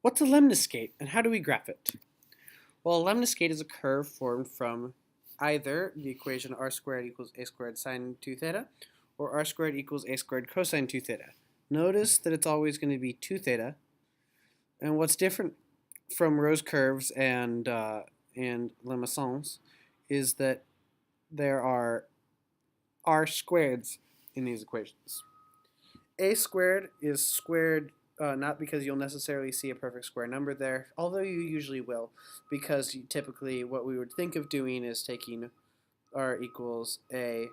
What's a lemniscate and how do we graph it? Well, a lemniscate is a curve formed from either the equation r squared equals a squared sine 2 theta or r squared equals a squared cosine 2 theta. Notice that it's always going to be 2 theta, and what's different from rose curves and Lemniscates is that there are r squareds in these equations. A squared is squared not because you'll necessarily see a perfect square number there, although you usually will, because typically what we would think of doing is taking r equals a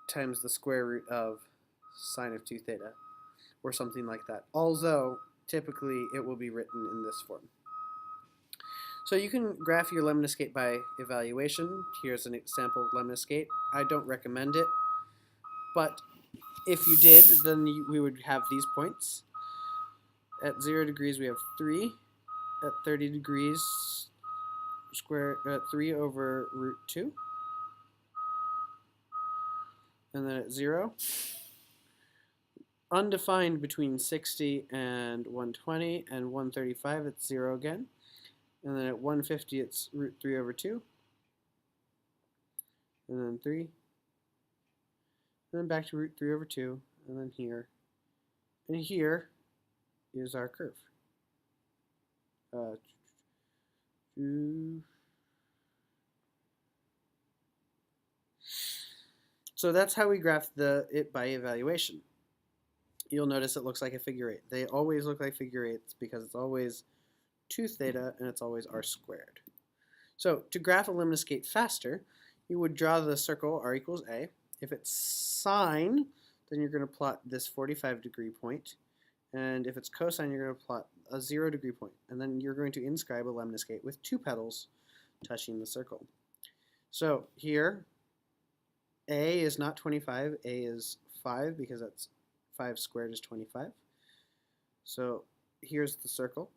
times the square root of sine of 2 theta, or something like that. Although, typically, it will be written in this form. So you can graph your lemniscate by evaluation. Here's an example lemniscate. I don't recommend it, but if you did, then we would have these points. At 0 degrees, we have 3. At 30 degrees, 3 over root 2. And then at 0, undefined between 60 and 120 and 135, it's 0 again. And then at 150, it's root 3 over 2. And then 3. And then back to root 3 over 2. And then here. And here is our curve. So that's how we graph it by evaluation. You'll notice it looks like a figure 8. They always look like figure 8s because it's always 2 theta and it's always r squared. So to graph a lemniscate faster, you would draw the circle r equals a. If it's sine, then you're going to plot this 45-degree point. And if it's cosine, you're going to plot a 0-degree point. And then you're going to inscribe a lemniscate with 2 petals touching the circle. So here, a is not 25, a is 5 because that's 5 squared is 25. So here's the circle.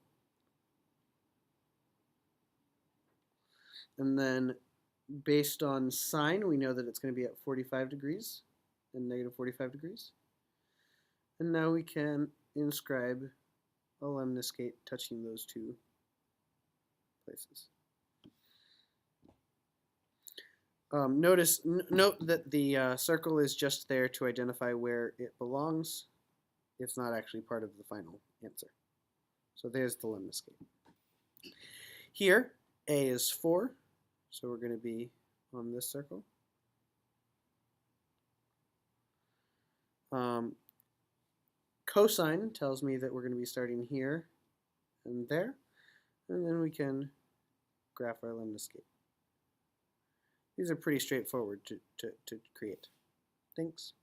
And then based on sine, we know that it's going to be at 45 degrees and negative 45 degrees. And now we can inscribe a lemniscate touching those 2 places. Note that the circle is just there to identify where it belongs. It's not actually part of the final answer. So there's the lemniscate. Here, a is 4, so we're going to be on this circle. Cosine tells me that we're going to be starting here and there, and then we can graph our lemniscate. These are pretty straightforward to create. Thanks.